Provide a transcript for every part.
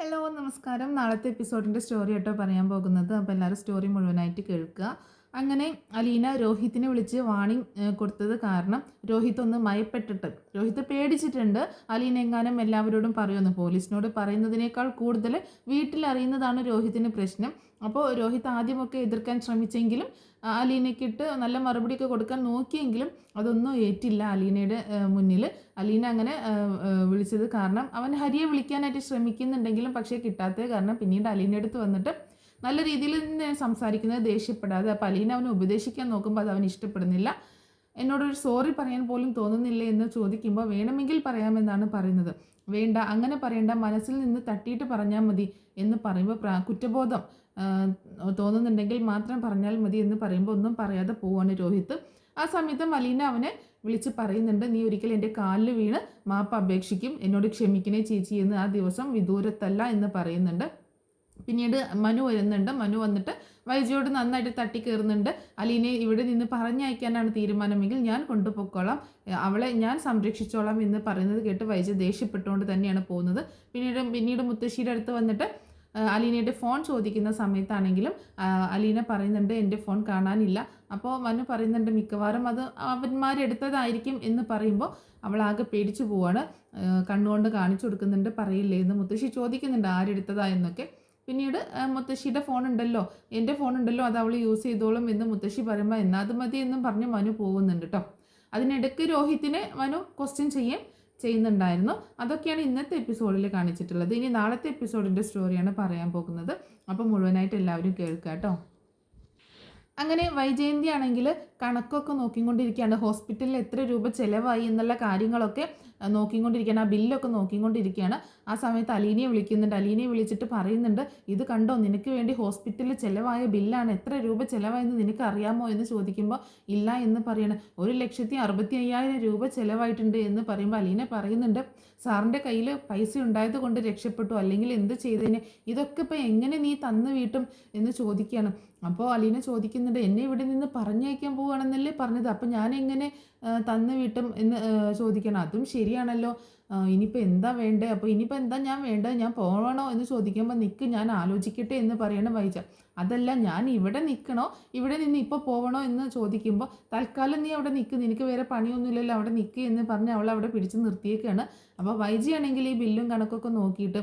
Hello നമസ്കാരം. നാളത്തെ എപ്പിസോഡിൻ്റെ story കേട്ടോ പറയാൻ പോകുന്നത്. അപ്പോൾ എല്ലാവരും സ്റ്റോറി മുഴുവനായിട്ട് കേൾക്കുക. അങ്ങനെ അലീന രോഹിത്തിനെ വിളിച്ച് വാണിംഗ് കൊടുത്തത് കാരണം രോഹിത് ഒന്ന് മയപ്പെട്ടിട്ട് രോഹിത് പേടിച്ചിട്ടുണ്ട്. അലീന എങ്ങാനും എല്ലാവരോടും പറയുമെന്ന്. പോലീസിനോട് പറയുന്നതിനേക്കാൾ കൂടുതൽ വീട്ടിലറിയുന്നതാണ് രോഹിത്തിന് പ്രശ്നം. അപ്പോൾ രോഹിത് ആദ്യമൊക്കെ എതിർക്കാൻ ശ്രമിച്ചെങ്കിലും അലീനയ്ക്കിട്ട് നല്ല മറുപടിയൊക്കെ കൊടുക്കാൻ നോക്കിയെങ്കിലും അതൊന്നും ഏറ്റില്ല അലീനയുടെ മുന്നിൽ. അലീന അങ്ങനെ വിളിച്ചത് കാരണം അവൻ ഹരിയെ വിളിക്കാനായിട്ട് ശ്രമിക്കുന്നുണ്ടെങ്കിലും പക്ഷേ കിട്ടാത്തത് കാരണം പിന്നീട് അലീനയുടെ അടുത്ത് വന്നിട്ട് നല്ല രീതിയിൽ തന്നെ സംസാരിക്കുന്നത്, ദേഷ്യപ്പെടാതെ. അപ്പോൾ അലീന അവനെ ഉപദേശിക്കാൻ നോക്കുമ്പോൾ അത് അവൻ ഇഷ്ടപ്പെടുന്നില്ല. എന്നോടൊരു സോറി പറയാൻ പോലും തോന്നുന്നില്ല എന്ന് ചോദിക്കുമ്പോൾ വേണമെങ്കിൽ പറയാമെന്നാണ് പറയുന്നത്. വേണ്ട, അങ്ങനെ പറയേണ്ട, മനസ്സിൽ നിന്ന് തട്ടിയിട്ട് പറഞ്ഞാൽ മതി എന്ന് പറയുമ്പോൾ കുറ്റബോധം തോന്നുന്നുണ്ടെങ്കിൽ മാത്രം പറഞ്ഞാൽ മതി എന്ന് പറയുമ്പോൾ ഒന്നും പറയാതെ പോവാണ് രോഹിത്. ആ സമയത്ത് അലീന അവനെ വിളിച്ച് പറയുന്നുണ്ട്, നീ ഒരിക്കൽ എൻ്റെ കാലിൽ വീണ് മാപ്പ് അപേക്ഷിക്കും, എന്നോട് ക്ഷമിക്കണേ ചേച്ചി എന്ന് ആ ദിവസം വിദൂരത്തല്ല എന്ന് പറയുന്നുണ്ട്. പിന്നീട് മനു വരുന്നുണ്ട്. മനു വന്നിട്ട് വൈജയോട് നന്നായിട്ട് തട്ടിക്കയറുന്നുണ്ട്. അലീനയെ ഇവിടെ നിന്ന് പറഞ്ഞയക്കാനാണ് തീരുമാനമെങ്കിൽ ഞാൻ കൊണ്ടുപോയിക്കോളാം, അവളെ ഞാൻ സംരക്ഷിച്ചോളാം എന്ന് പറയുന്നത് കേട്ട് വൈജ ദേഷ്യപ്പെട്ടുകൊണ്ട് തന്നെയാണ് പോകുന്നത്. പിന്നീട് മുത്തശ്ശിയുടെ അടുത്ത് വന്നിട്ട് അലീനയുടെ ഫോൺ ചോദിക്കുന്ന സമയത്താണെങ്കിലും അലീന പറയുന്നുണ്ട് എൻ്റെ ഫോൺ കാണാനില്ല. അപ്പോൾ മനു പറയുന്നുണ്ട് മിക്കവാറും അത് അവന്മാരെടുത്തതായിരിക്കും എന്ന് പറയുമ്പോൾ അവളാകെ പേടിച്ചു പോവാണ്. കണ്ണുകൊണ്ട് കാണിച്ചു കൊടുക്കുന്നുണ്ട്, പറയില്ലേ എന്ന്. മുത്തശ്ശി ചോദിക്കുന്നുണ്ട് ആരെടുത്തതാ എന്നൊക്കെ. പിന്നീട് മുത്തശ്ശിയുടെ ഫോൺ ഉണ്ടല്ലോ, എൻ്റെ ഫോൺ ഉണ്ടല്ലോ, അത് അവൾ യൂസ് ചെയ്തോളും എന്ന് മുത്തശ്ശി പറയുമ്പോൾ എന്നാൽ അത് മതി എന്നും പറഞ്ഞ് മനു പോകുന്നുണ്ട് കേട്ടോ. അതിനിടയ്ക്ക് രോഹിത്തിനെ മനു ക്വസ്റ്റ്യൻ ചെയ്യുന്നുണ്ടായിരുന്നു. അതൊക്കെയാണ് ഇന്നത്തെ എപ്പിസോഡിൽ കാണിച്ചിട്ടുള്ളത്. ഇനി നാളത്തെ എപ്പിസോഡിൻ്റെ സ്റ്റോറിയാണ് പറയാൻ പോകുന്നത്. അപ്പോൾ മുഴുവനായിട്ട് എല്ലാവരും കേൾക്കുക കേട്ടോ. അങ്ങനെ വൈജയന്തി ആണെങ്കിൽ കണക്കൊക്കെ നോക്കിക്കൊണ്ടിരിക്കുകയാണ്. ഹോസ്പിറ്റലിൽ എത്ര രൂപ ചിലവായി എന്നുള്ള കാര്യങ്ങളൊക്കെ നോക്കിക്കൊണ്ടിരിക്കുകയാണ്. ആ ബില്ലൊക്കെ നോക്കിക്കൊണ്ടിരിക്കുകയാണ്. ആ സമയത്ത് അലീനയെ വിളിക്കുന്നുണ്ട്. അലീനയെ വിളിച്ചിട്ട് പറയുന്നുണ്ട്, ഇത് കണ്ടോ, നിനക്ക് വേണ്ടി ഹോസ്പിറ്റലിൽ ചിലവായ ബില്ലാണ്, എത്ര രൂപ ചിലവായെന്ന് നിനക്ക് അറിയാമോ എന്ന് ചോദിക്കുമ്പോൾ ഇല്ല എന്ന് പറയണം. 1,65,000 രൂപ ചിലവായിട്ടുണ്ട് എന്ന് പറയുമ്പോൾ അലീന പറയുന്നുണ്ട്, സാറിൻ്റെ കയ്യിൽ പൈസ ഉണ്ടായത് കൊണ്ട് രക്ഷപ്പെട്ടു, അല്ലെങ്കിൽ എന്ത് ചെയ്തതിന്, ഇതൊക്കെ ഇപ്പം എങ്ങനെ നീ തന്നു വീട്ടും എന്ന് ചോദിക്കുകയാണ്. അപ്പോൾ അലീന ചോദിക്കുന്നുണ്ട്, എന്നെ ഇവിടെ നിന്ന് പറഞ്ഞയക്കാൻ പോവുകയാണെന്നല്ലേ പറഞ്ഞത്, അപ്പം ഞാൻ എങ്ങനെ തന്നു വീട്ടും എന്ന് ചോദിക്കണം. അതും ശരിയാണല്ലോ, ഇനിയിപ്പോൾ എന്താ വേണ്ടേ, അപ്പോൾ ഇനിയിപ്പോൾ എന്താ ഞാൻ വേണ്ടത്, ഞാൻ പോകണോ എന്ന് ചോദിക്കുമ്പോൾ നിൽക്ക്, ഞാൻ ആലോചിക്കട്ടെ എന്ന് പറയണം വൈജ. അതല്ല, ഞാൻ ഇവിടെ നിൽക്കണോ, ഇവിടെ നിന്ന് ഇപ്പോൾ പോകണോ എന്ന് ചോദിക്കുമ്പോൾ തൽക്കാലം നീ അവിടെ നിൽക്ക്, നിനക്ക് വേറെ പണിയൊന്നുമില്ലല്ലോ, അവിടെ നിൽക്കുക എന്ന് പറഞ്ഞ് അവൾ അവിടെ പിടിച്ച് നിർത്തിയേക്കാണ്. അപ്പോൾ വൈജയാണെങ്കിൽ ഈ ബില്ലും കണക്കൊക്കെ നോക്കിയിട്ട്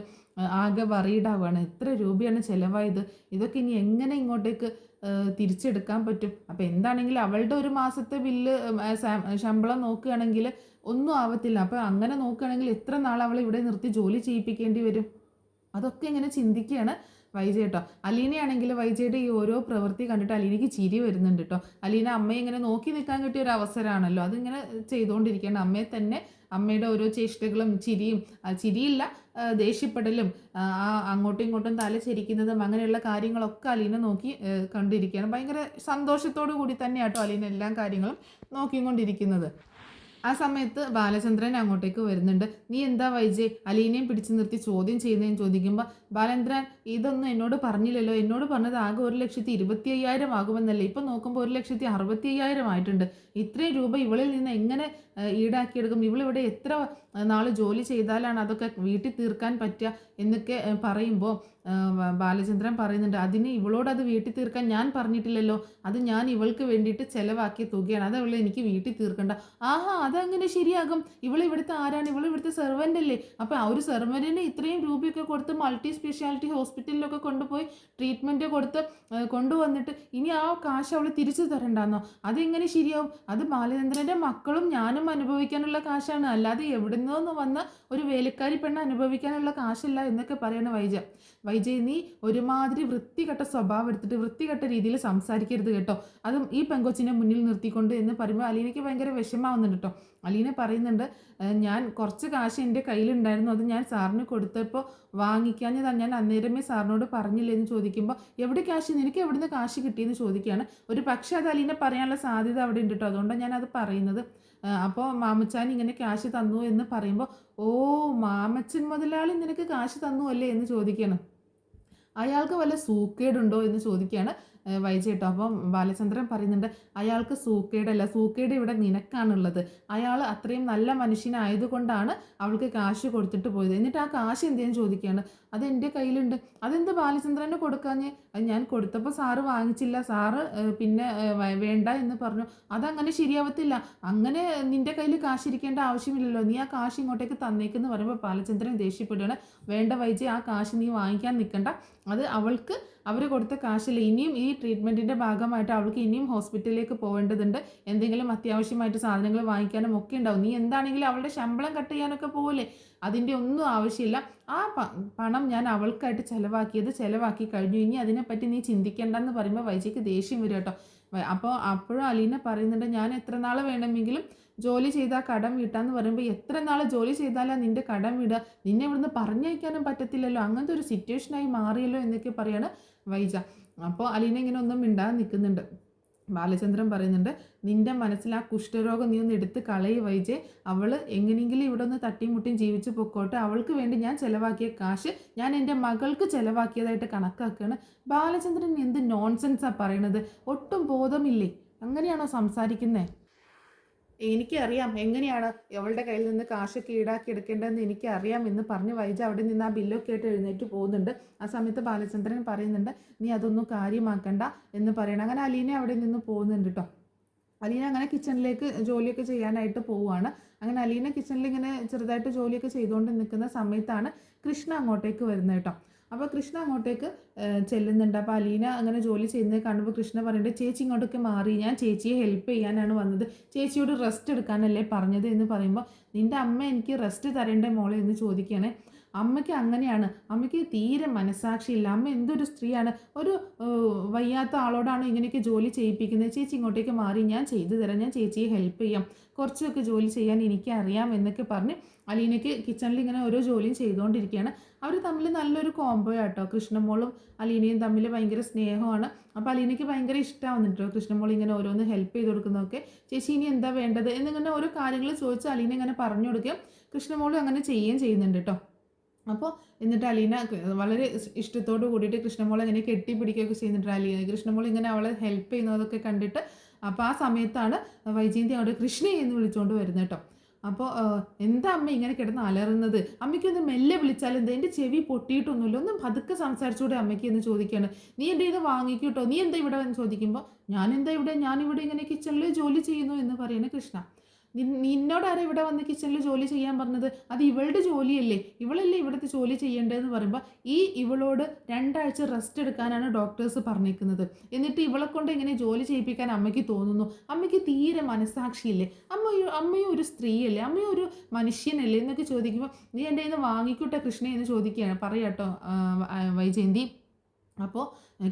ആകെ വറീഡാവുകയാണ്. എത്ര രൂപയാണ് ചിലവായത്, ഇതൊക്കെ ഇനി എങ്ങനെ ഇങ്ങോട്ടേക്ക് തിരിച്ചെടുക്കാൻ പറ്റും. അപ്പോൾ എന്താണെങ്കിലും അവളുടെ ഒരു മാസത്തെ ബില്ല് ശമ്പളം നോക്കുകയാണെങ്കിൽ ഒന്നും ആവത്തില്ല. അപ്പോൾ അങ്ങനെ നോക്കുകയാണെങ്കിൽ എത്ര നാൾ അവളെ ഇവിടെ നിർത്തി ജോലി ചെയ്യിപ്പിക്കേണ്ടി വരും. അതൊക്കെ ഇങ്ങനെ ചിന്തിക്കുകയാണ് വൈജ കേട്ടോ. അലീനയാണെങ്കിൽ വൈജയുടെ ഈ ഓരോ പ്രവൃത്തി കണ്ടിട്ട് അലീനയ്ക്ക് ചിരി വരുന്നുണ്ട് കേട്ടോ. അലീന അമ്മയെ ഇങ്ങനെ നോക്കി നിൽക്കാൻ കിട്ടിയ ഒരു അവസരമാണല്ലോ, അതിങ്ങനെ ചെയ്തുകൊണ്ടിരിക്കുകയാണ്. അമ്മയെ തന്നെ, അമ്മയുടെ ഓരോ ചേഷ്ടകളും ചിരിയില്ല ദേഷ്യപ്പെടലും അങ്ങോട്ടും ഇങ്ങോട്ടും തല ചരിക്കുന്നതും അങ്ങനെയുള്ള കാര്യങ്ങളൊക്കെ അലീന നോക്കി കണ്ടിരിക്കുകയാണ്. ഭയങ്കര സന്തോഷത്തോടു കൂടി തന്നെയാട്ടോ അലീന എല്ലാ കാര്യങ്ങളും നോക്കിക്കൊണ്ടിരിക്കുന്നത്. ആ സമയത്ത് ബാലചന്ദ്രൻ അങ്ങോട്ടേക്ക് വരുന്നുണ്ട്. നീ എന്താ വൈജയ് അലീനയും പിടിച്ചു നിർത്തി ചോദ്യം ചെയ്യുന്നതെന്ന് ചോദിക്കുമ്പോൾ ബാലചന്ദ്രൻ ഇതൊന്നും എന്നോട് പറഞ്ഞില്ലല്ലോ, എന്നോട് പറഞ്ഞത് ആകെ 1,25,000 ആകുമെന്നല്ലേ, ഇപ്പം നോക്കുമ്പോൾ 1,60,000 ആയിട്ടുണ്ട്. ഇത്രയും രൂപ ഇവളിൽ നിന്ന് എങ്ങനെ ഈടാക്കിയെടുക്കും, ഇവളിവിടെ എത്ര നാൾ ജോലി ചെയ്താലാണ് അതൊക്കെ വീട്ടിൽ തീർക്കാൻ പറ്റുക എന്നൊക്കെ പറയുമ്പോൾ ബാലചന്ദ്രൻ പറയുന്നുണ്ട്, അതിന് ഇവളോട് അത് വീട്ടിൽ തീർക്കാൻ ഞാൻ പറഞ്ഞിട്ടില്ലല്ലോ, അത് ഞാൻ ഇവൾക്ക് വേണ്ടിയിട്ട് ചിലവാക്കിയ തുകയാണ്, അത് അവൾ എനിക്ക് വീട്ടിൽ തീർക്കണ്ട. ആഹാ, അതങ്ങനെ ശരിയാകും, ഇവിടുത്തെ ആരാണ്, ഇവിടുത്തെ സെർവൻ്റ് അല്ലേ, അപ്പോൾ ആ ഒരു സെർവൻറ്റിന് ഇത്രയും രൂപയൊക്കെ കൊടുത്ത് മൾട്ടി സ്പെഷ്യാലിറ്റി ഹോസ്പിറ്റലിലൊക്കെ കൊണ്ടുപോയി ട്രീറ്റ്മെൻറ്റ് കൊടുത്ത് കൊണ്ടുവന്നിട്ട് ഇനി ആ കാശ് അവൾ തിരിച്ചു തരണ്ടെന്നോ, അതെങ്ങനെ ശരിയാവും, അത് ബാലചന്ദ്രൻ്റെ മക്കളും ഞാനും അനുഭവിക്കാനുള്ള കാശാണ്, അല്ലാതെ എവിടെ നിന്നോ വന്ന ഒരു വേലക്കാരി പെണ്ണ് അനുഭവിക്കാനുള്ള കാശല്ല എന്നൊക്കെ പറയണ വൈജയ് നീ ഒരുമാതിരി വൃത്തികെട്ട സ്വഭാവം എടുത്തിട്ട് വൃത്തികെട്ട രീതിയിൽ സംസാരിക്കരുത് കേട്ടോ, അതും ഈ പെങ്കൊച്ചിനെ മുന്നിൽ നിർത്തിക്കൊണ്ട് എന്ന് പറയുമ്പോൾ അലീനയ്ക്ക് ഭയങ്കര വിഷമാവുന്നുണ്ട് കേട്ടോ. അലീന പറയുന്നുണ്ട്, ഞാൻ കുറച്ച് കാശ് എൻ്റെ കയ്യിലുണ്ടായിരുന്നു, അത് ഞാൻ സാറിന് കൊടുത്തപ്പോൾ വാങ്ങിക്കാഞ്ഞതാണ്, ഞാൻ അന്നേരമേ സാറിനോട് പറഞ്ഞില്ലേ എന്ന് ചോദിക്കുമ്പോൾ എവിടെ കാശ്, നിനക്ക് എവിടുന്ന് കാശ് കിട്ടിയെന്ന് ചോദിക്കുകയാണ്. ഒരു പക്ഷേ അത് അലീന പറയാനുള്ള സാധ്യത അവിടെ ഉണ്ട് കേട്ടോ, അതുകൊണ്ടാണ് ഞാനത് പറയുന്നത്. അപ്പോൾ മാമച്ചാൻ ഇങ്ങനെ ക്യാഷ് തന്നു എന്ന് പറയുമ്പോൾ ഓ മാമച്ചൻ മുതലാളി നിനക്ക് കാശ് തന്നു അല്ലേ എന്ന് ചോദിക്കണം. അയാൾക്ക് വല്ല സൂക്കേടുണ്ടോ എന്ന് ചോദിക്കുകയാണ് വൈജ കേട്ടോ. അപ്പം ബാലചന്ദ്രൻ പറയുന്നുണ്ട്, അയാൾക്ക് സൂക്കേടല്ല, സൂക്കേട് ഇവിടെ നിനക്കാണുള്ളത്, അയാൾ അത്രയും നല്ല മനുഷ്യനായതുകൊണ്ടാണ് അവൾക്ക് കാശ് കൊടുത്തിട്ട് പോയത്, എന്നിട്ട് ആ കാശ് എന്തെന്ന് ചോദിക്കുകയാണ്. അതെൻ്റെ കയ്യിലുണ്ട്, അതെന്ത് ബാലചന്ദ്രന് കൊടുക്കാഞ്ഞ്? അത് ഞാൻ കൊടുത്തപ്പോൾ സാറ് വാങ്ങിച്ചില്ല, സാറ് പിന്നെ വേണ്ട എന്ന് പറഞ്ഞു. അതങ്ങനെ ശരിയാവത്തില്ല, അങ്ങനെ നിൻ്റെ കയ്യിൽ കാശിരിക്കേണ്ട ആവശ്യമില്ലല്ലോ, നീ ആ കാശ് ഇങ്ങോട്ടേക്ക് തന്നേക്കെന്ന് പറയുമ്പോൾ ബാലചന്ദ്രൻ ദേഷ്യപ്പെടുകയാണ്. വേണ്ട വൈജി, ആ കാശ് നീ വാങ്ങിക്കാൻ നിൽക്കണ്ട, അത് അവൾക്ക് അവർ കൊടുത്ത കാശില്ല. ഇനിയും ഈ ട്രീറ്റ്മെൻറ്റിൻ്റെ ഭാഗമായിട്ട് അവൾക്ക് ഇനിയും ഹോസ്പിറ്റലിലേക്ക് പോകേണ്ടതുണ്ട്, എന്തെങ്കിലും അത്യാവശ്യമായിട്ട് സാധനങ്ങൾ വാങ്ങിക്കാനും ഒക്കെ ഉണ്ടാവും. നീ എന്താണെങ്കിലും അവളുടെ ശമ്പളം കട്ട് ചെയ്യാനൊക്കെ പോകില്ലേ, അതിൻ്റെ ഒന്നും ആവശ്യമില്ല. ആ പണം ഞാൻ അവൾക്കായിട്ട് ചിലവാക്കി കഴിഞ്ഞു, ഇനി അതിനെപ്പറ്റി നീ ചിന്തിക്കേണ്ടെന്ന് പറയുമ്പോൾ വൈജിക്ക് ദേഷ്യം വരും കേട്ടോ. അപ്പോൾ അപ്പോഴും അലീന പറയുന്നുണ്ട്, ഞാൻ എത്ര നാൾ വേണമെങ്കിലും ജോലി ചെയ്താൽ കടം വീട്ടാന്ന് പറയുമ്പോൾ എത്ര നാൾ ജോലി ചെയ്താലാ നിൻ്റെ കടം വീടുക, നിന്നെ ഇവിടുന്ന് പറഞ്ഞയക്കാനും പറ്റത്തില്ലല്ലോ, അങ്ങനത്തെ ഒരു സിറ്റുവേഷനായി മാറിയല്ലോ എന്നൊക്കെ പറയാണ് വൈജ. അപ്പോൾ അലീന ഇങ്ങനെ ഒന്നും മിണ്ടാതെ നിൽക്കുന്നുണ്ട്. ബാലചന്ദ്രൻ പറയുന്നുണ്ട്, നിൻ്റെ മനസ്സിൽ ആ കുഷ്ഠരോഗം നീ ഒന്ന് എടുത്ത് കളയി വൈജെ, അവൾ എങ്ങനെയെങ്കിലും ഇവിടെ ഒന്ന് തട്ടിമുട്ടിയും ജീവിച്ച് പൊക്കോട്ടെ, അവൾക്ക് വേണ്ടി ഞാൻ ചിലവാക്കിയ കാശ് ഞാൻ എൻ്റെ മകൾക്ക് ചിലവാക്കിയതായിട്ട് കണക്കാക്കുകയാണ്. ബാലചന്ദ്രൻ എന്ത് നോൺസെൻസാണ് പറയണത്, ഒട്ടും ബോധമില്ലേ, അങ്ങനെയാണോ സംസാരിക്കുന്നത്? എനിക്കറിയാം എങ്ങനെയാണ് അവളുടെ കയ്യിൽ നിന്ന് കാശൊക്കെ ഈടാക്കി എടുക്കേണ്ടതെന്ന് എനിക്കറിയാം എന്ന് പറഞ്ഞ് വൈജ അവിടെ നിന്ന് ആ ബില്ലൊക്കെ ആയിട്ട് എഴുന്നേറ്റ് പോകുന്നുണ്ട്. ആ സമയത്ത് ബാലചന്ദ്രൻ പറയുന്നുണ്ട്, നീ അതൊന്നും കാര്യമാക്കണ്ട എന്ന് പറയണം. അങ്ങനെ അലീന അവിടെ നിന്ന് പോകുന്നുണ്ട് കേട്ടോ. അലീന അങ്ങനെ കിച്ചണിലേക്ക് ജോലിയൊക്കെ ചെയ്യാനായിട്ട് പോവുകയാണ്. അങ്ങനെ അലീന കിച്ചണിൽ ഇങ്ങനെ ചെറുതായിട്ട് ജോലിയൊക്കെ ചെയ്തുകൊണ്ട് നിൽക്കുന്ന സമയത്താണ് കൃഷ്ണ അങ്ങോട്ടേക്ക് വരുന്നത് കേട്ടോ. അപ്പോൾ കൃഷ്ണ അങ്ങോട്ടേക്ക് ചെല്ലുന്നുണ്ട്. അപ്പോൾ അലീന അങ്ങനെ ജോലി ചെയ്യുന്നത് കാണുമ്പോൾ കൃഷ്ണ പറയുന്നുണ്ട്, ചേച്ചി ഇങ്ങോട്ടൊക്കെ മാറി, ഞാൻ ചേച്ചിയെ ഹെൽപ്പ് ചെയ്യാനാണ് വന്നത്, ചേച്ചിയോട് റെസ്റ്റ് എടുക്കാനല്ലേ പറഞ്ഞത് എന്ന് പറയുമ്പോൾ, നിൻ്റെ അമ്മ എനിക്ക് റെസ്റ്റ് തരേണ്ടേ മോളെ എന്ന് ചോദിക്കുകയാണ്. അമ്മയ്ക്ക് അങ്ങനെയാണ്, അമ്മയ്ക്ക് തീരെ മനസ്സാക്ഷിയില്ല, അമ്മ എന്തൊരു സ്ത്രീയാണ്, ഒരു വയ്യാത്ത ആളോടാണ് ഇങ്ങനെയൊക്കെ ജോലി ചെയ്യിപ്പിക്കുന്നത്, ചേച്ചി ഇങ്ങോട്ടേക്ക് മാറി, ഞാൻ ചെയ്തു തരാം, ഞാൻ ചേച്ചിയെ ഹെൽപ്പ് ചെയ്യാം, കുറച്ചൊക്കെ ജോലി ചെയ്യാൻ എനിക്കറിയാം എന്നൊക്കെ പറഞ്ഞ് അലീനയ്ക്ക് കിച്ചണിൽ ഇങ്ങനെ ഓരോ ജോലിയും ചെയ്തുകൊണ്ടിരിക്കുകയാണ്. അവർ തമ്മിൽ നല്ലൊരു കോംബോ ആട്ടോ, കൃഷ്ണമോളും അലീനയും തമ്മിൽ ഭയങ്കര സ്നേഹമാണ്. അപ്പോൾ അലീനയ്ക്ക് ഭയങ്കര ഇഷ്ടമാവുന്നുണ്ടോ കൃഷ്ണമോൾ ഇങ്ങനെ ഓരോന്ന് ഹെൽപ്പ് ചെയ്ത് കൊടുക്കുന്നതൊക്കെ. ചേച്ചി ഇനി എന്താ വേണ്ടത് എന്നിങ്ങനെ ഓരോ കാര്യങ്ങൾ ചോദിച്ച് അലീന ഇങ്ങനെ പറഞ്ഞു കൊടുക്കുകയും കൃഷ്ണമോളും അങ്ങനെ ചെയ്യുകയും ചെയ്യുന്നുണ്ട് കേട്ടോ. അപ്പോൾ എന്നിട്ട് അലീന വളരെ ഇഷ്ടത്തോട് കൂടിയിട്ട് കൃഷ്ണമോളെ ഇങ്ങനെ കെട്ടിപ്പിടിക്കുകയൊക്കെ ചെയ്യുന്നുണ്ട്. കൃഷ്ണമോൾ ഇങ്ങനെ അവളെ ഹെൽപ്പ് ചെയ്യുന്നതൊക്കെ കണ്ടിട്ട് അപ്പോൾ ആ സമയത്താണ് വൈജയന്തി അവിടെ കൃഷ്ണയെ എന്ന് വിളിച്ചുകൊണ്ട് വരുന്നത് കേട്ടോ. അപ്പോൾ എന്താ അമ്മ ഇങ്ങനെ കിടന്ന് അലറുന്നത്, അമ്മയ്ക്കൊന്ന് മെല്ലെ വിളിച്ചാൽ എന്താ, എൻ്റെ ചെവി പൊട്ടിയിട്ടൊന്നുമില്ല, ഒന്നും പതുക്കെ സംസാരിച്ചുകൂടെ അമ്മയ്ക്ക് എന്ന് ചോദിക്കുകയാണ്. നീ എൻ്റെ ഇത് വാങ്ങിക്കൂട്ടോ, നീ എന്താ ഇവിടെ എന്ന് ചോദിക്കുമ്പോൾ, ഞാനിവിടെ ഇങ്ങനെ കിച്ചണിൽ ജോലി ചെയ്യുന്നു എന്ന് പറയുന്നത് കൃഷ്ണ. നിന്നോടാരാ ഇവിടെ വന്ന് കിച്ചണിൽ ജോലി ചെയ്യാൻ പറഞ്ഞത്, അത് ഇവളുടെ ജോലിയല്ലേ, ഇവളല്ലേ ഇവിടുത്തെ ജോലി ചെയ്യേണ്ടതെന്ന് പറയുമ്പോൾ, ഇവളോട് 2 ആഴ്ച റെസ്റ്റ് എടുക്കാനാണ് ഡോക്ടേഴ്സ് പറഞ്ഞേക്കുന്നത്, എന്നിട്ട് ഇവളെ കൊണ്ട് ഇങ്ങനെ ജോലി ചെയ്യിപ്പിക്കാൻ അമ്മയ്ക്ക് തോന്നുന്നു, അമ്മയ്ക്ക് തീരെ മനസ്സാക്ഷിയില്ലേ, അമ്മയും ഒരു സ്ത്രീയല്ലേ, അമ്മയും ഒരു മനുഷ്യനല്ലേ എന്നൊക്കെ ചോദിക്കുമ്പോൾ, നീ എൻ്റെ കയ്യിൽ നിന്ന് വാങ്ങിക്കൂട്ടെ കൃഷ്ണ എന്ന് ചോദിക്കുകയാണ്. പറയാട്ടോ വൈജയന്തി. അപ്പോൾ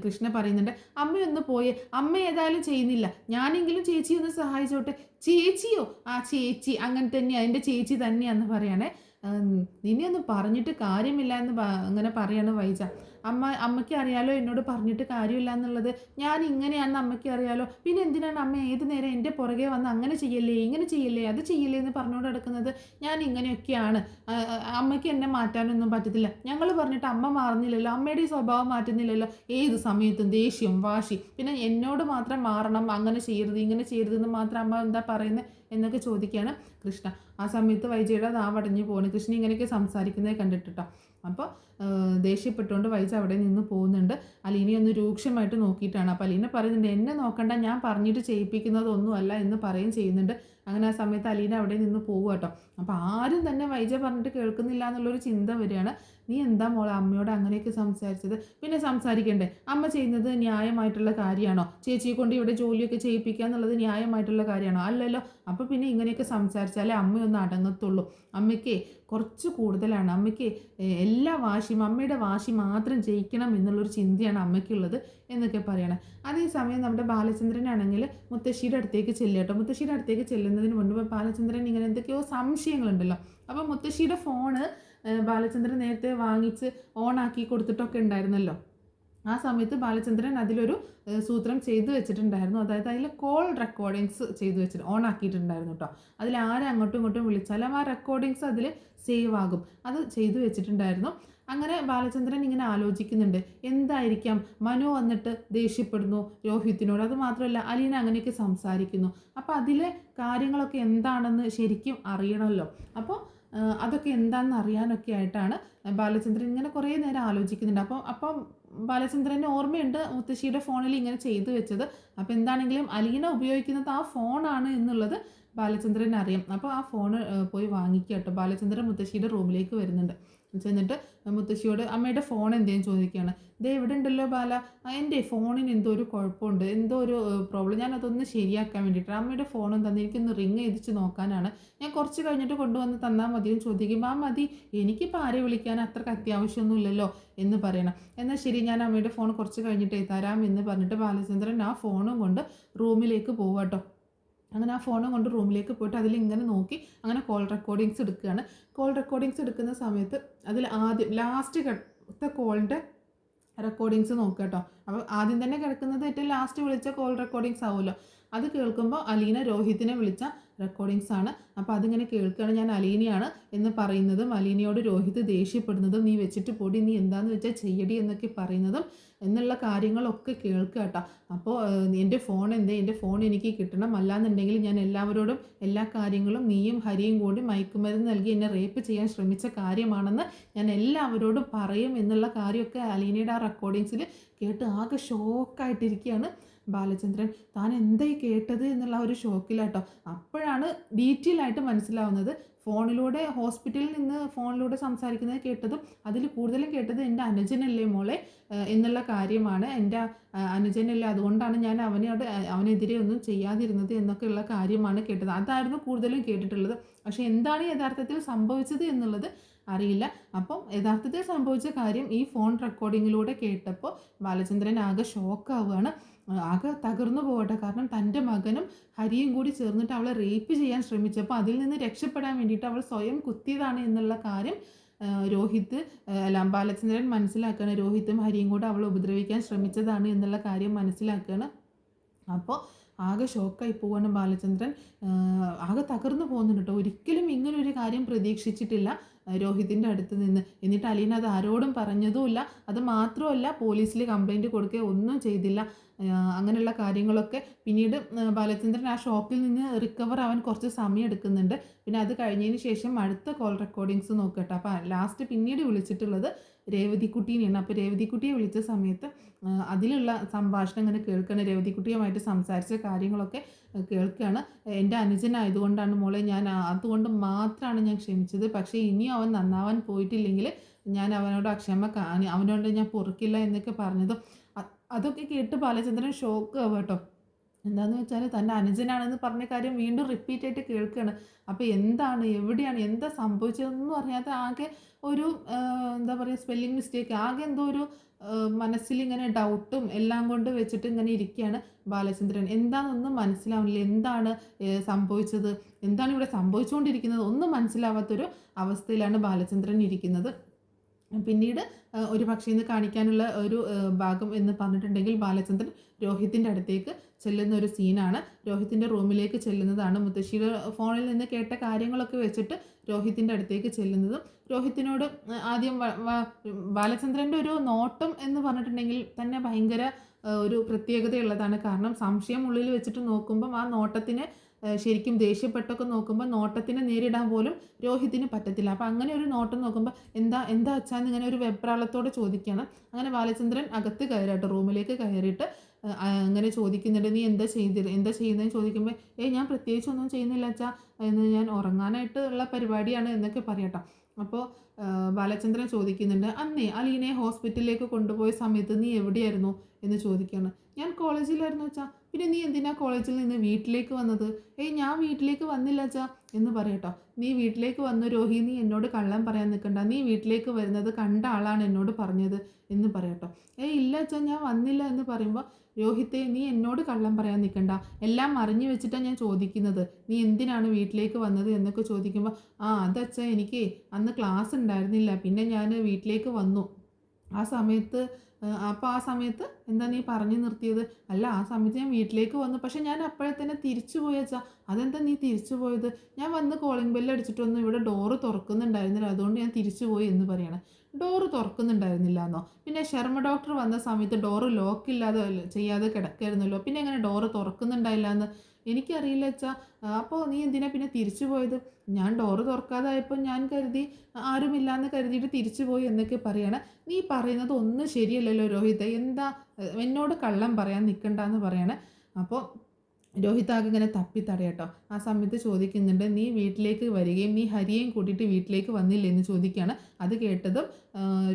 കൃഷ്ണ പറയുന്നുണ്ട്, അമ്മയൊന്ന് പോയേ, അമ്മ ഏതായാലും ചെയ്യുന്നില്ല, ഞാനെങ്കിലും ചേച്ചി ഒന്ന് സഹായിച്ചോട്ടെ. ചേച്ചിയോ? ആ ചേച്ചി അങ്ങനെ തന്നെയാണ്, എൻ്റെ ചേച്ചി തന്നെയാണെന്ന് പറയണേ. നിന്നെ ഒന്ന് പറഞ്ഞിട്ട് കാര്യമില്ല എന്ന് അങ്ങനെ പറയാണ് വൈജ. അമ്മയ്ക്ക് അറിയാലോ എന്നോട് പറഞ്ഞിട്ട് കാര്യമില്ല എന്നുള്ളത്, ഞാൻ ഇങ്ങനെയാണെന്ന് അമ്മയ്ക്ക് അറിയാലോ, പിന്നെ എന്തിനാണ് അമ്മ ഏത് നേരം എൻ്റെ പുറകെ വന്ന് അങ്ങനെ ചെയ്യല്ലേ ഇങ്ങനെ ചെയ്യല്ലേ അത് ചെയ്യല്ലേ എന്ന് പറഞ്ഞുകൊണ്ട് നടക്കുന്നത്. ഞാൻ ഇങ്ങനെയൊക്കെയാണ്, അമ്മയ്ക്ക് എന്നെ മാറ്റാനൊന്നും പറ്റത്തില്ല, ഞങ്ങൾ പറഞ്ഞിട്ട് അമ്മ മാറുന്നില്ലല്ലോ, അമ്മയുടെ ഈ സ്വഭാവം മാറ്റുന്നില്ലല്ലോ, ഏത് സമയത്തും ദേഷ്യം വാശി, പിന്നെ എന്നോട് മാത്രം മാറണം, അങ്ങനെ ചെയ്യരുത് ഇങ്ങനെ ചെയ്യരുതെന്ന് മാത്രം അമ്മ എന്താ പറയുന്നത് എന്നൊക്കെ ചോദിക്കുകയാണ് കൃഷ്ണ. ആ സമയത്ത് വൈജയുടെ നാവടഞ്ഞു പോകുന്നു, കൃഷ്ണ ഇങ്ങനെയൊക്കെ സംസാരിക്കുന്നത് കണ്ടിട്ടോ. അപ്പോൾ ദേഷ്യപ്പെട്ടുകൊണ്ട് വൈജ അവിടെ നിന്ന് പോകുന്നുണ്ട്. അലീനെ ഒന്ന് രൂക്ഷമായിട്ട് നോക്കിയിട്ടാണ്. അപ്പോൾ അലീന പറയുന്നുണ്ട്, എന്നെ നോക്കണ്ട, ഞാൻ പറഞ്ഞിട്ട് ചെയ്യിപ്പിക്കുന്നതൊന്നുമല്ല എന്ന് പറയുകയും ചെയ്യുന്നുണ്ട്. അങ്ങനെ ആ സമയത്ത് അലീന അവിടെ നിന്ന് പോകുക കേട്ടോ. അപ്പോൾ ആരും തന്നെ വൈജ പറഞ്ഞിട്ട് കേൾക്കുന്നില്ല എന്നുള്ളൊരു ചിന്ത വരികയാണ്. നീ എന്താ മോളെ അമ്മയോട് അങ്ങനെയൊക്കെ സംസാരിച്ചത്, പിന്നെ സംസാരിക്കണ്ടേ, അമ്മ ചെയ്യുന്നത് ന്യായമായിട്ടുള്ള കാര്യമാണോ, ചേച്ചിയെ കൊണ്ട് ഇവിടെ ജോലിയൊക്കെ ചെയ്യിപ്പിക്കുക എന്നുള്ളത് ന്യായമായിട്ടുള്ള കാര്യമാണോ, അല്ലല്ലോ. അപ്പോൾ പിന്നെ ഇങ്ങനെയൊക്കെ സംസാരിച്ചാലേ അമ്മയൊന്ന് അടങ്ങത്തുള്ളൂ, അമ്മയ്ക്ക് കുറച്ച് കൂടുതലാണ്, അമ്മയ്ക്ക് എല്ലാ വാശിയും അമ്മയുടെ വാശി മാത്രം ജയിക്കണം എന്നുള്ളൊരു ചിന്തയാണ് അമ്മയ്ക്കുള്ളത് എന്നൊക്കെ പറയണം. അതേസമയം നമ്മുടെ ബാലചന്ദ്രനാണെങ്കിൽ മുത്തശ്ശിയുടെ അടുത്തേക്ക് ചെല്ലുക. മുത്തശ്ശിയുടെ അടുത്തേക്ക് ചെല്ലുന്നതിന് മുൻപ് ബാലചന്ദ്രൻ ഇങ്ങനെ എന്തൊക്കെയോ സംശയങ്ങളുണ്ടല്ലോ. അപ്പോൾ മുത്തശ്ശിയുടെ ഫോണ് ബാലചന്ദ്രൻ നേരത്തെ വാങ്ങിച്ച് ഓണാക്കി കൊടുത്തിട്ടൊക്കെ ഉണ്ടായിരുന്നല്ലോ. ആ സമയത്ത് ബാലചന്ദ്രൻ അതിലൊരു സൂത്രം ചെയ്തു വെച്ചിട്ടുണ്ടായിരുന്നു. അതായത് അതിൽ കോൾ റെക്കോർഡിങ്സ് ചെയ്തു വെച്ചിട്ട് ഓൺ ആക്കിയിട്ടുണ്ടായിരുന്നു കേട്ടോ. അതിൽ ആരെ അങ്ങോട്ടും ഇങ്ങോട്ടും വിളിച്ചാലും ആ റെക്കോർഡിങ്സ് അതിൽ സേവ് ആകും, അത് ചെയ്തു വെച്ചിട്ടുണ്ടായിരുന്നു. അങ്ങനെ ബാലചന്ദ്രൻ ഇങ്ങനെ ആലോചിക്കുന്നുണ്ട്, എന്തായിരിക്കാം മനു വന്നിട്ട് ദേഷ്യപ്പെടുന്നു രോഹിത്തിനോട്, അത് മാത്രമല്ല അലീന അങ്ങനെയൊക്കെ സംസാരിക്കുന്നു, അപ്പോൾ അതിലെ കാര്യങ്ങളൊക്കെ എന്താണെന്ന് ശരിക്കും അറിയണമല്ലോ. അപ്പോൾ അതൊക്കെ എന്താണെന്ന് അറിയാനൊക്കെ ആയിട്ടാണ് ബാലചന്ദ്രൻ ഇങ്ങനെ കുറേ നേരം ആലോചിക്കുന്നുണ്ട്. അപ്പം ബാലചന്ദ്രന് ഓർമ്മയുണ്ട് മുത്തശ്ശിയുടെ ഫോണിൽ ഇങ്ങനെ ചെയ്തു വെച്ചത്. അപ്പോൾ എന്താണെങ്കിലും അലീന ഉപയോഗിക്കുന്നത് ആ ഫോണാണ് എന്നുള്ളത് ബാലചന്ദ്രൻ അറിയാം. അപ്പോൾ ആ ഫോൺ പോയി വാങ്ങിക്കുക കേട്ടോ. ബാലചന്ദ്രൻ മുത്തശ്ശിയുടെ റൂമിലേക്ക് വരുന്നുണ്ട്. ചെന്നിട്ട് മുത്തശ്ശിയോട് അമ്മയുടെ ഫോൺ എന്തേലും ചോദിക്കുകയാണ്. ദേ ഇവിടെ ഉണ്ടല്ലോ ബാല, എൻ്റെ ഫോണിന് എന്തോ ഒരു കുഴപ്പമുണ്ട്, എന്തോ ഒരു പ്രോബ്ലം, ഞാനതൊന്ന് ശരിയാക്കാൻ വേണ്ടിയിട്ട് അമ്മയുടെ ഫോണും തന്നെ എനിക്കൊന്ന് റിങ് ചെയ്തിച്ച് നോക്കാനാണ്, ഞാൻ കുറച്ച് കഴിഞ്ഞിട്ട് കൊണ്ടുവന്ന് തന്നാൽ മതിയെന്ന് ചോദിക്കുമ്പോൾ ആ മതി, എനിക്കിപ്പോൾ ആരെ വിളിക്കാൻ അത്രയ്ക്ക് അത്യാവശ്യമൊന്നുമില്ലല്ലോ എന്ന് പറയണം. എന്നാൽ ശരി, ഞാൻ അമ്മയുടെ ഫോൺ കുറച്ച് കഴിഞ്ഞിട്ട് തരാം എന്ന് പറഞ്ഞിട്ട് ബാലചന്ദ്രൻ ആ ഫോണും കൊണ്ട് റൂമിലേക്ക് പോവാട്ടോ. അങ്ങനെ ആ ഫോണും കൊണ്ട് റൂമിലേക്ക് പോയിട്ട് അതിലിങ്ങനെ നോക്കി അങ്ങനെ കോൾ റെക്കോർഡിങ്സ് എടുക്കുകയാണ്. കോൾ റെക്കോർഡിങ്സ് എടുക്കുന്ന സമയത്ത് അതിൽ ആദ്യം ലാസ്റ്റ് കോളിൻ്റെ റെക്കോർഡിങ്സ് നോക്കുക കേട്ടോ. അപ്പോൾ ആദ്യം തന്നെ കിടക്കുന്നത് ഏറ്റവും ലാസ്റ്റ് വിളിച്ച കോൾ റെക്കോർഡിങ്സ് ആവുമല്ലോ. അത് കേൾക്കുമ്പോൾ അലീന രോഹിത്തിനെ വിളിച്ച റെക്കോർഡിങ്സ് ആണ്. അപ്പോൾ അതിങ്ങനെ കേൾക്കുകയാണ്, ഞാൻ അലീനയാണ് എന്ന് പറയുന്നതും അലീനയോട് രോഹിത് ദേഷ്യപ്പെടുന്നതും നീ വെച്ചിട്ട് പൊടി, നീ എന്താണെന്ന് വെച്ചാൽ ചെയ്യടി എന്നൊക്കെ പറയുന്നതും എന്നുള്ള കാര്യങ്ങളൊക്കെ കേൾക്കുക കേട്ടോ. അപ്പോൾ എൻ്റെ ഫോൺ എന്തേ, എൻ്റെ ഫോൺ എനിക്ക് കിട്ടണം, അല്ലാന്നുണ്ടെങ്കിൽ ഞാൻ എല്ലാവരോടും എല്ലാ കാര്യങ്ങളും നീയും ഹരിയും കൂടി മയക്കുമരുന്ന് നൽകി എന്നെ റേപ്പ് ചെയ്യാൻ ശ്രമിച്ച കാര്യമാണെന്ന് ഞാൻ എല്ലാവരോടും പറയും എന്നുള്ള കാര്യമൊക്കെ അലീനയുടെ ആ റെക്കോർഡിങ്സിൽ കേട്ട് ആകെ ഷോക്കായിട്ടിരിക്കുകയാണ് ബാലചന്ദ്രൻ. താൻ എന്തായി കേട്ടത് എന്നുള്ള ഒരു ഷോക്കിലാട്ടോ. അപ്പോഴാണ് ഡീറ്റെയിൽ ആയിട്ട് മനസ്സിലാവുന്നത് ഫോണിലൂടെ ഹോസ്പിറ്റലിൽ നിന്ന് ഫോണിലൂടെ സംസാരിക്കുന്നത് കേട്ടതും അതിൽ കൂടുതലും കേട്ടത് എൻ്റെ അനുജനല്ലേ മോളെ എന്നുള്ള കാര്യമാണ്. എൻ്റെ അനുജനല്ലേ, അതുകൊണ്ടാണ് ഞാൻ അവനെതിരെ ഒന്നും ചെയ്യാതിരുന്നത് എന്നൊക്കെയുള്ള കാര്യമാണ് കേട്ടത്. അതായിരുന്നു കൂടുതലും കേട്ടിട്ടുള്ളത്. പക്ഷേ എന്താണ് യഥാർത്ഥത്തിൽ സംഭവിച്ചത് എന്നുള്ളത് അറിയില്ല. അപ്പം യഥാർത്ഥത്തിൽ സംഭവിച്ച കാര്യം ഈ ഫോൺ റെക്കോർഡിങ്ങിലൂടെ കേട്ടപ്പോൾ ബാലചന്ദ്രൻ ആകെ ഷോക്കാവുകയാണ്, ആകെ തകർന്നു പോകട്ടെ. കാരണം തൻ്റെ മകനും ഹരിയും കൂടി ചേർന്നിട്ട് അവളെ റേപ്പ് ചെയ്യാൻ ശ്രമിച്ചപ്പോൾ അതിൽ നിന്ന് രക്ഷപ്പെടാൻ വേണ്ടിയിട്ട് അവൾ സ്വയം കുത്തിയതാണ് എന്നുള്ള കാര്യം രോഹിത് ബാലചന്ദ്രൻ മനസ്സിലാക്കുകയാണ്. രോഹിത്തും ഹരിയും കൂടെ അവളെ ഉപദ്രവിക്കാൻ ശ്രമിച്ചതാണ് എന്നുള്ള കാര്യം മനസ്സിലാക്കുകയാണ്. അപ്പോൾ ആകെ ഷോക്കായി പോവാണ് ബാലചന്ദ്രൻ, ആകെ തകർന്നു പോകുന്നുണ്ട് കേട്ടോ. ഒരിക്കലും ഇങ്ങനൊരു കാര്യം പ്രതീക്ഷിച്ചിട്ടില്ല രോഹിത്തിൻ്റെ അടുത്ത് നിന്ന്. എന്നിട്ട് അലീന അത് ആരോടും പറഞ്ഞതുമില്ല. അത് മാത്രമല്ല പോലീസിൽ കംപ്ലൈൻറ്റ് കൊടുക്കുകയോ ഒന്നും ചെയ്തില്ല. അങ്ങനെയുള്ള കാര്യങ്ങളൊക്കെ പിന്നീട് ബാലചന്ദ്രൻ ആ ഷോക്കിൽ നിന്ന് റിക്കവർ ആവാൻ കുറച്ച് സമയം എടുക്കുന്നുണ്ട്. പിന്നെ അത് കഴിഞ്ഞതിന് ശേഷം അടുത്ത കോൾ റെക്കോർഡിങ്സ് നോക്കട്ടെ. അപ്പോൾ ലാസ്റ്റ് പിന്നീട് വിളിച്ചിട്ടുള്ളത് രേവതിക്കുട്ടീനെയാണ്. അപ്പോൾ രേവതിക്കുട്ടിയെ വിളിച്ച സമയത്ത് അതിലുള്ള സംഭാഷണം ഇങ്ങനെ കേൾക്കുകയാണ്. രേവതിക്കുട്ടിയുമായിട്ട് സംസാരിച്ച കാര്യങ്ങളൊക്കെ കേൾക്കുകയാണ്. എൻ്റെ അനുജനായതുകൊണ്ടാണ് മോളെ, ഞാൻ അതുകൊണ്ട് മാത്രമാണ് ഞാൻ ക്ഷമിച്ചത്. പക്ഷേ ഇനിയും അവൻ നന്നാവാൻ പോയിട്ടില്ലെങ്കിൽ ഞാൻ അവനോട് അവനോട് ഞാൻ പൊറുക്കില്ല എന്നൊക്കെ പറഞ്ഞതും അതൊക്കെ കേട്ട് ബാലചന്ദ്രൻ ഷോക്ക് ആവുക കേട്ടോ. എന്താണെന്ന് വെച്ചാൽ തൻ്റെ അനുജനാണെന്ന് പറഞ്ഞ കാര്യം വീണ്ടും റിപ്പീറ്റായിട്ട് കേൾക്കുകയാണ്. അപ്പോൾ എന്താണ്, എവിടെയാണ്, എന്താ സംഭവിച്ചതെന്നൊന്നും അറിയാതെ ആകെ ഒരു എന്താ പറയുക, സ്പെല്ലിംഗ് മിസ്റ്റേക്ക്, ആകെ എന്തോ ഒരു മനസ്സിലിങ്ങനെ ഡൗട്ടും എല്ലാം കൊണ്ട് വെച്ചിട്ട് ഇങ്ങനെ ഇരിക്കുകയാണ് ബാലചന്ദ്രൻ. എന്താണെന്നൊന്നും മനസ്സിലാവുന്നില്ല. എന്താണ് സംഭവിച്ചത്, എന്താണ് ഇവിടെ സംഭവിച്ചുകൊണ്ടിരിക്കുന്നത്, ഒന്നും മനസ്സിലാവാത്തൊരു അവസ്ഥയിലാണ് ബാലചന്ദ്രൻ ഇരിക്കുന്നത്. പിന്നീട് ഒരു പക്ഷേ ഇന്ന് കാണിക്കാനുള്ള ഒരു ഭാഗം എന്ന് പറഞ്ഞിട്ടുണ്ടെങ്കിൽ ബാലചന്ദ്രൻ രോഹിത്തിൻ്റെ അടുത്തേക്ക് ചെല്ലുന്ന ഒരു സീനാണ്. രോഹിത്തിൻ്റെ റൂമിലേക്ക് ചെല്ലുന്നതാണ്. മുത്തശ്ശിയുടെ ഫോണിൽ നിന്ന് കേട്ട കാര്യങ്ങളൊക്കെ വെച്ചിട്ട് രോഹിത്തിൻ്റെ അടുത്തേക്ക് ചെല്ലുന്നതും രോഹിത്തിനോട് ആദ്യം ബാലചന്ദ്രൻ്റെ ഒരു നോട്ടം എന്ന് പറഞ്ഞിട്ടുണ്ടെങ്കിൽ തന്നെ ഭയങ്കര ഒരു പ്രത്യേകതയുള്ളതാണ്. കാരണം സംശയം ഉള്ളിൽ വെച്ചിട്ട് നോക്കുമ്പം ആ നോട്ടത്തിന് ശരിക്കും ദേഷ്യപ്പെട്ടൊക്കെ നോക്കുമ്പോൾ നോട്ടത്തിന് നേരിടാൻ പോലും രോഹിത്തിന് പറ്റത്തില്ല. അപ്പോൾ അങ്ങനെ ഒരു നോട്ടം നോക്കുമ്പോൾ എന്താ അച്ഛാന്ന് ഇങ്ങനെ ഒരു വെപ്രാളത്തോടെ ചോദിക്കണം. അങ്ങനെ ബാലചന്ദ്രൻ അകത്ത് കയറിയിട്ട് റൂമിലേക്ക് കയറിയിട്ട് അങ്ങനെ ചോദിക്കുന്നുണ്ട്, നീ എന്താ ചെയ്യുന്നതെന്ന് ചോദിക്കുമ്പോൾ ഞാൻ പ്രത്യേകിച്ചൊന്നും ചെയ്യുന്നില്ല അച്ഛാ, എന്ന് ഞാൻ ഉറങ്ങാനായിട്ട് ഉള്ള പരിപാടിയാണ് എന്നൊക്കെ പറയട്ടോ. അപ്പോൾ ബാലചന്ദ്രൻ ചോദിക്കുന്നുണ്ട്, അന്നേ അലീനയെ ഹോസ്പിറ്റലിലേക്ക് കൊണ്ടുപോയ സമയത്ത് നീ എവിടെയായിരുന്നു എന്ന് ചോദിക്കുകയാണ്. ഞാൻ കോളേജിലായിരുന്നു അച്ഛാ. പിന്നെ നീ എന്തിനാ കോളേജിൽ നിന്ന് വീട്ടിലേക്ക് വന്നത്? ഞാൻ വീട്ടിലേക്ക് വന്നില്ല അച്ഛാ എന്ന് പറയട്ടോ. നീ വീട്ടിലേക്ക് വന്നു രോഹി, നീ എന്നോട് കള്ളം പറയാൻ നിൽക്കണ്ട, നീ വീട്ടിലേക്ക് വരുന്നത് കണ്ട ആളാണ് എന്നോട് പറഞ്ഞത് എന്ന് പറയട്ടോ. ഇല്ല അച്ഛാ, ഞാൻ വന്നില്ല എന്ന് പറയുമ്പോൾ, രോഹിത്തെ നീ എന്നോട് കള്ളം പറയാൻ നിൽക്കണ്ട, എല്ലാം അറിഞ്ഞു വെച്ചിട്ടാണ് ഞാൻ ചോദിക്കുന്നത്, നീ എന്തിനാണ് വീട്ടിലേക്ക് വന്നത് എന്നൊക്കെ ചോദിക്കുമ്പോൾ, അതച്ഛാ എനിക്ക് അന്ന് ക്ലാസ് ഉണ്ടായിരുന്നില്ല, പിന്നെ ഞാൻ വീട്ടിലേക്ക് വന്നു, ആ സമയത്ത് അപ്പോൾ ആ സമയത്ത് എന്താ നീ പറഞ്ഞു നിർത്തിയത്? അല്ല ആ സമയത്ത് ഞാൻ വീട്ടിലേക്ക് വന്നു, പക്ഷെ ഞാൻ അപ്പോഴേ തന്നെ തിരിച്ചു പോയച്ചാ. അതെന്താ നീ തിരിച്ചു പോയത്? ഞാൻ വന്ന് കോളിംഗ് ബെല്ല് അടിച്ചിട്ടൊന്നും ഇവിടെ ഡോറ് തുറക്കുന്നുണ്ടായിരുന്നില്ല, അതുകൊണ്ട് ഞാൻ തിരിച്ചു പോയി എന്ന് പറയണം. ഡോറ് തുറക്കുന്നുണ്ടായിരുന്നില്ല എന്നോ? പിന്നെ ശർമ്മ ഡോക്ടർ വന്ന സമയത്ത് ഡോറ് ലോക്കില്ലാതെ ചെയ്യാതെ കിടക്കായിരുന്നല്ലോ, പിന്നെ എങ്ങനെ ഡോറ് തുറക്കുന്നുണ്ടായില്ല എന്ന്? എനിക്കറിയില്ല അച്ഛാ. അപ്പോൾ നീ എന്തിനാ പിന്നെ തിരിച്ചു പോയത്? ഞാൻ ഡോറ് തുറക്കാതായപ്പോൾ ഞാൻ കരുതി ആരുമില്ലാന്ന് കരുതിയിട്ട് തിരിച്ചു പോയി എന്നൊക്കെ പറയാണ്. നീ പറയുന്നത് ഒന്നും ശരിയല്ലല്ലോ രോഹിത്, എന്താ എന്നോട് കള്ളം പറയാൻ നിൽക്കണ്ടെന്ന് പറയാണ്. അപ്പോൾ രോഹിത് ആകെ ഇങ്ങനെ തപ്പിത്തടയട്ടോ. ആ സമയത്ത് ചോദിക്കുന്നുണ്ട്, നീ വീട്ടിലേക്ക് വരികയും നീ ഹരിയെയും കൂട്ടിയിട്ട് വീട്ടിലേക്ക് വന്നില്ലേ എന്ന് ചോദിക്കുകയാണ്. അത് കേട്ടതും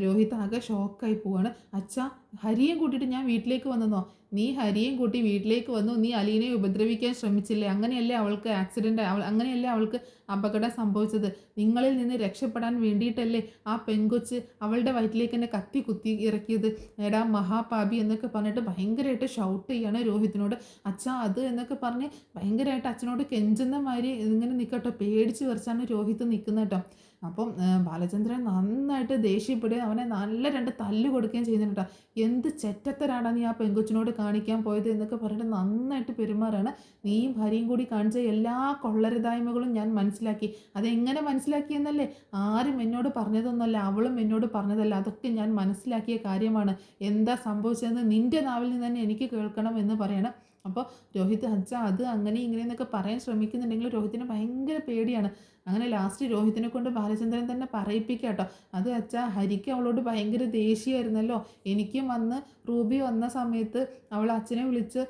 രോഹിത് ആകെ ഷോക്കായി പോവാണ്. അച്ഛാ, ഹരിയെയും കൂട്ടിയിട്ട് ഞാൻ വീട്ടിലേക്ക് വന്നെന്നോ? നീ ഹരിയെയും കൂട്ടി വീട്ടിലേക്ക് വന്നു, നീ അലീനയെ ഉപദ്രവിക്കാൻ ശ്രമിച്ചില്ലേ? അങ്ങനെയല്ലേ അവൾക്ക് ആക്സിഡൻ്റ്, അങ്ങനെയല്ലേ അവൾക്ക് അപകടം സംഭവിച്ചത്? നിങ്ങളിൽ നിന്ന് രക്ഷപ്പെടാൻ വേണ്ടിയിട്ടല്ലേ ആ പെങ്കൊച്ച് അവളുടെ വയറ്റിലേക്ക് തന്നെ കത്തി കുത്തി ഇറക്കിയത്? എടാ മഹാപാപി എന്നൊക്കെ പറഞ്ഞിട്ട് ഭയങ്കരമായിട്ട് ഷൗട്ട് ചെയ്യാണ് രോഹിത്തിനോട്. അച്ഛാ അത് എന്നൊക്കെ പറഞ്ഞ് ഭയങ്കരമായിട്ട് അച്ഛനോട് കെഞ്ചുന്ന മാതിരി ഇങ്ങനെ നിൽക്കട്ടോ. പേടിച്ച് വരച്ചാണ് രോഹിത്ത് നിൽക്കുന്നത് കേട്ടോ. അപ്പം ബാലചന്ദ്രൻ നന്നായിട്ട് ദേഷ്യപ്പെടുകയും അവനെ നല്ല 2 തല്ല് കൊടുക്കുകയും ചെയ്യുന്നുണ്ട് കേട്ടോ. എന്ത് ചെറ്റത്തരാണ് നീ ആ പെങ്കൊച്ചിനോട് കാണിക്കാൻ പോയത് എന്നൊക്കെ പറഞ്ഞിട്ട് നന്നായിട്ട് പെരുമാറാണ്. നീയും ഭാര്യയും കൂടി കാണിച്ച എല്ലാ കൊള്ളരുതായ്മകളും ഞാൻ മനസ്സിലാക്കി. അതെങ്ങനെ മനസ്സിലാക്കിയെന്നല്ലേ? ആരും എന്നോട് പറഞ്ഞതൊന്നുമല്ല, അവളും എന്നോട് പറഞ്ഞതല്ല, അതൊക്കെ ഞാൻ മനസ്സിലാക്കിയ കാര്യമാണ്. എന്താ സംഭവിച്ചതെന്ന് നിൻ്റെ നാവിൽ നിന്ന് തന്നെ എനിക്ക് കേൾക്കണം എന്ന് പറയണം. അപ്പോൾ രോഹിത് അച്ഛാ അത് അങ്ങനെ ഇങ്ങനെയെന്നൊക്കെ പറയാൻ ശ്രമിക്കുന്നുണ്ടെങ്കിൽ രോഹിത്തിന് ഭയങ്കര പേടിയാണ്. അങ്ങനെ ലാസ്റ്റ് രോഹിത്തിനെ കൊണ്ട് ബാലചന്ദ്രൻ തന്നെ പറയിപ്പിക്കുക കേട്ടോ. അത് അച്ഛാ, ഹരിക്ക് അവളോട് ഭയങ്കര ദേഷ്യമായിരുന്നല്ലോ. എനിക്കും വന്ന് റൂബി വന്ന സമയത്ത് അവൾ അച്ഛനെ വിളിച്ച്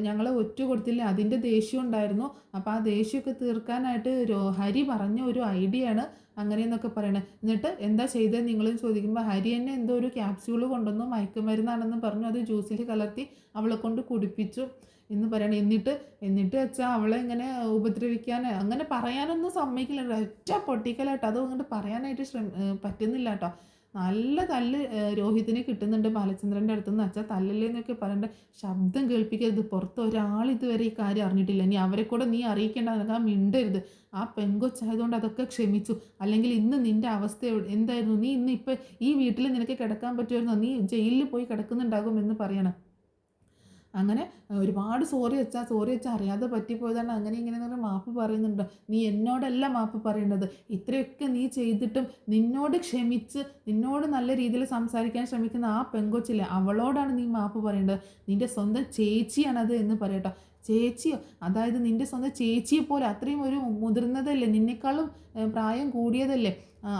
ഞങ്ങളെ ഒറ്റ കൊടുത്തില്ല, അതിൻ്റെ ദേഷ്യം ഉണ്ടായിരുന്നു. അപ്പോൾ ആ ദേഷ്യമൊക്കെ തീർക്കാനായിട്ട് ഹരി പറഞ്ഞ ഒരു ഐഡിയ ആണ് അങ്ങനെയെന്നൊക്കെ പറയണേ. എന്നിട്ട് എന്താ ചെയ്തത് നിങ്ങളും ചോദിക്കുമ്പോൾ ഹരി തന്നെ എന്തോ ഒരു ക്യാപ്സ്യൂള് കൊണ്ടുവന്നു, മയക്കുമരുന്നാണെന്ന് പറഞ്ഞു, അത് ജ്യൂസിൽ കലർത്തി അവളെ കൊണ്ട് കുടിപ്പിച്ചു എന്ന് പറയണം. എന്നിട്ട് വെച്ചാൽ അവളെ ഇങ്ങനെ ഉപദ്രവിക്കാൻ അങ്ങനെ പറയാനൊന്നും സമ്മതിക്കില്ല. ഒറ്റ പൊട്ടിക്കലാട്ടോ. അത് അങ്ങോട്ട് പറയാനായിട്ട് പറ്റുന്നില്ല കേട്ടോ. നല്ല തല്ല് രോഹിതിന് കിട്ടുന്നുണ്ട് ബാലചന്ദ്രൻ്റെ അടുത്തുനിന്ന്. അച്ഛാ തല്ലല്ലേ എന്നൊക്കെ പറയേണ്ട, ശബ്ദം കേൾപ്പിക്കരുത്, പുറത്ത് ഒരാൾ ഇതുവരെ ഈ കാര്യം അറിഞ്ഞിട്ടില്ല, നീ അവരെ കൂടെ നീ അറിയിക്കേണ്ട, ആ മിണ്ടരുത്. ആ പെങ്കൊച്ചായതുകൊണ്ട് അതൊക്കെ ക്ഷമിച്ചു, അല്ലെങ്കിൽ ഇന്ന് നിൻ്റെ അവസ്ഥ എന്തായിരുന്നു? നീ ഇന്ന് ഇപ്പം ഈ വീട്ടിൽ നിനക്ക് കിടക്കാൻ പറ്റുമായിരുന്നോ? നീ ജയിലിൽ പോയി കിടക്കുന്നുണ്ടാകും എന്ന് പറയണം. അങ്ങനെ ഒരുപാട് സോറി വെച്ചാൽ അറിയാതെ പറ്റിപ്പോയതാണ്, അങ്ങനെ ഇങ്ങനെ പറഞ്ഞ് മാപ്പ് പറയുന്നുണ്ട്. നീ എന്നോടല്ല മാപ്പ് പറയേണ്ടത്, ഇത്രയൊക്കെ നീ ചെയ്തിട്ടും നിന്നോട് ക്ഷമിച്ച് നിന്നോട് നല്ല രീതിയിൽ സംസാരിക്കാൻ ശ്രമിക്കുന്ന ആ പെങ്കൊച്ചില്ലേ, അവളോടാണ് നീ മാപ്പ് പറയേണ്ടത്. നിൻ്റെ സ്വന്തം ചേച്ചിയാണത് എന്ന് പറയട്ടോ. ചേച്ചിയോ? അതായത് നിൻ്റെ സ്വന്തം ചേച്ചിയെ പോലെ അത്രയും ഒരു മുതിർന്നതല്ലേ, നിന്നെക്കാളും പ്രായം കൂടിയതല്ലേ,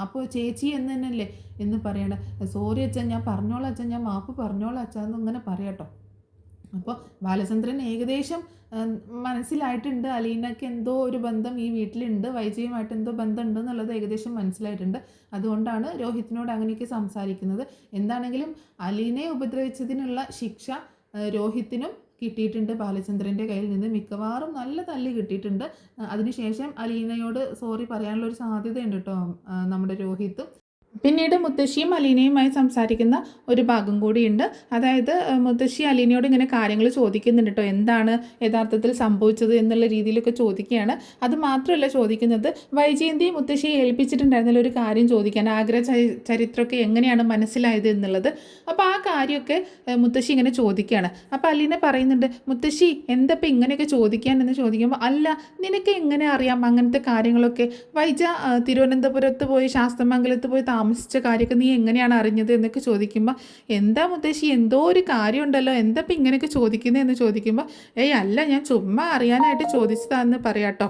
അപ്പോൾ ചേച്ചി എന്ന് തന്നെയല്ലേ എന്ന് പറയണ്ട. സോറി അച്ഛാ, ഞാൻ പറഞ്ഞോളാം അച്ഛാ, ഞാൻ മാപ്പ് പറഞ്ഞോളാം അച്ഛാ എന്നിങ്ങനെ പറയാട്ടോ. അപ്പോൾ ബാലചന്ദ്രൻ ഏകദേശം മനസ്സിലായിട്ടുണ്ട് അലീനയ്ക്ക് എന്തോ ഒരു ബന്ധം ഈ വീട്ടിലുണ്ട്, വൈജയുമായിട്ട് എന്തോ ബന്ധമുണ്ട് എന്നുള്ളത് ഏകദേശം മനസ്സിലായിട്ടുണ്ട്. അതുകൊണ്ടാണ് രോഹിത്തിനോട് അങ്ങനെയൊക്കെ സംസാരിക്കുന്നത്. എന്താണെങ്കിലും അലീനയെ ഉപദ്രവിച്ചതിനുള്ള ശിക്ഷ രോഹിത്തിനും കിട്ടിയിട്ടുണ്ട് ബാലചന്ദ്രൻ്റെ കയ്യിൽ നിന്ന്. മിക്കവാറും നല്ല തല്ല് കിട്ടിയിട്ടുണ്ട്. അതിനുശേഷം അലീനയോട് സോറി പറയാനുള്ളൊരു സാധ്യതയുണ്ട് കേട്ടോ നമ്മുടെ രോഹിത്ത്. പിന്നീട് മുത്തശ്ശിയും അലീനയുമായി സംസാരിക്കുന്ന ഒരു ഭാഗം കൂടിയുണ്ട്. അതായത് മുത്തശ്ശി അലീനയോട് ഇങ്ങനെ കാര്യങ്ങൾ ചോദിക്കുന്നുണ്ട് കേട്ടോ, എന്താണ് യഥാർത്ഥത്തിൽ സംഭവിച്ചത് എന്നുള്ള രീതിയിലൊക്കെ ചോദിക്കുകയാണ്. അത് മാത്രമല്ല ചോദിക്കുന്നത്, വൈജയന്തി മുത്തശ്ശിയെ ഏൽപ്പിച്ചിട്ടുണ്ടായിരുന്നില്ല ഒരു കാര്യം ചോദിക്കാൻ, ആഗ്രഹ ചരിത്രമൊക്കെ എങ്ങനെയാണ് മനസ്സിലായത് എന്നുള്ളത്. അപ്പോൾ ആ കാര്യമൊക്കെ മുത്തശ്ശി ഇങ്ങനെ ചോദിക്കുകയാണ്. അപ്പോൾ അലീന പറയുന്നുണ്ട്, മുത്തശ്ശി എന്താ ഇപ്പം ഇങ്ങനെയൊക്കെ ചോദിക്കാൻ എന്ന് ചോദിക്കുമ്പോൾ, അല്ല നിനക്ക് എങ്ങനെ അറിയാം അങ്ങനത്തെ കാര്യങ്ങളൊക്കെ? വൈജ തിരുവനന്തപുരത്ത് പോയി ശാസ്തമംഗലത്ത് പോയി താമസിച്ച കാര്യമൊക്കെ നീ എങ്ങനെയാണ് അറിഞ്ഞത് എന്നൊക്കെ ചോദിക്കുമ്പോൾ, എന്താ മുത്തശ്ശി എന്തോ ഒരു കാര്യമുണ്ടല്ലോ, എന്താ ഇപ്പം ഇങ്ങനെയൊക്കെ ചോദിക്കുന്നത് എന്ന് ചോദിക്കുമ്പോൾ, ഏയ് അല്ല ഞാൻ ചുമ്മാ അറിയാനായിട്ട് ചോദിച്ചതാണെന്ന് പറയാട്ടോ.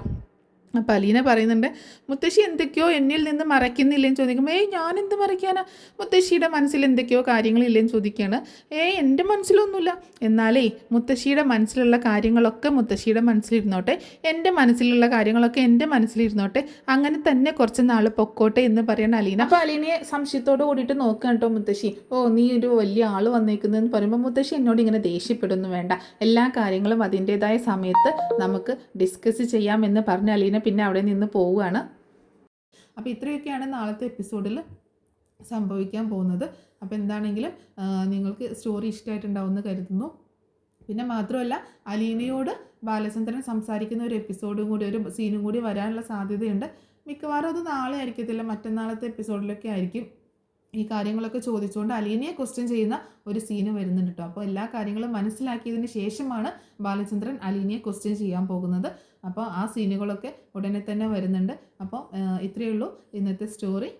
അപ്പോൾ അലീന പറയുന്നുണ്ട്, മുത്തശ്ശി എന്തൊക്കെയോ എന്നിൽ നിന്ന് മറയ്ക്കുന്നില്ലെന്ന് ചോദിക്കുമ്പോൾ, ഞാനെന്ത് മറയ്ക്കാനാ, മുത്തശ്ശിയുടെ മനസ്സിൽ എന്തൊക്കെയോ കാര്യങ്ങളില്ലെന്ന് ചോദിക്കുകയാണ്. എൻ്റെ മനസ്സിലൊന്നുമില്ല. എന്നാലേ മുത്തശ്ശിയുടെ മനസ്സിലുള്ള കാര്യങ്ങളൊക്കെ മുത്തശ്ശിയുടെ മനസ്സിലിരുന്നോട്ടെ, എൻ്റെ മനസ്സിലുള്ള കാര്യങ്ങളൊക്കെ എൻ്റെ മനസ്സിലിരുന്നോട്ടെ, അങ്ങനെ തന്നെ കുറച്ച് നാൾ പൊക്കോട്ടെ എന്ന് പറയണ അലീന. അപ്പോൾ അലീനയെ സംശയത്തോട് കൂടിയിട്ട് നോക്കുക കേട്ടോ മുത്തശ്ശി. നീ ഒരു വലിയ ആൾ വന്നേക്കുന്നതെന്ന് പറയുമ്പോൾ മുത്തശ്ശി എന്നോട് ഇങ്ങനെ ദേഷ്യപ്പെടുന്നു വേണ്ട, എല്ലാ കാര്യങ്ങളും അതിൻ്റേതായ സമയത്ത് നമുക്ക് ഡിസ്കസ് ചെയ്യാമെന്ന് പറഞ്ഞ അലീന പിന്നെ അവിടെ നിന്ന് പോവുകയാണ്. അപ്പോൾ ഇത്രയൊക്കെയാണ് നാളത്തെ എപ്പിസോഡിൽ സംഭവിക്കാൻ പോകുന്നത്. അപ്പോൾ എന്താണെങ്കിലും നിങ്ങൾക്ക് സ്റ്റോറി ഇഷ്ടമായിട്ടുണ്ടാവുമെന്ന് കരുതുന്നു. പിന്നെ മാത്രമല്ല അലീനയോട് ബാലചന്ദ്രൻ സംസാരിക്കുന്ന ഒരു എപ്പിസോഡും കൂടി, ഒരു സീനും കൂടി വരാനുള്ള സാധ്യതയുണ്ട്. മിക്കവാറും അത് നാളെ ആയിരിക്കത്തില്ല, മറ്റന്നാളത്തെ എപ്പിസോഡിലൊക്കെ ആയിരിക്കും. ഈ കാര്യങ്ങളൊക്കെ ചോദിച്ചുകൊണ്ട് അലീനയെ ക്വസ്റ്റ്യൻ ചെയ്യുന്ന ഒരു സീന് വരുന്നുണ്ട് കേട്ടോ. അപ്പോൾ എല്ലാ കാര്യങ്ങളും മനസ്സിലാക്കിയതിന് ശേഷമാണ് ബാലചന്ദ്രൻ അലീനയെ ക്വസ്റ്റ്യൻ ചെയ്യാൻ പോകുന്നത്. അപ്പോൾ ആ സീനുകളൊക്കെ ഉടനെ തന്നെ വരുന്നുണ്ട്. അപ്പോൾ ഇത്രയേ ഉള്ളൂ ഇന്നത്തെ സ്റ്റോറി.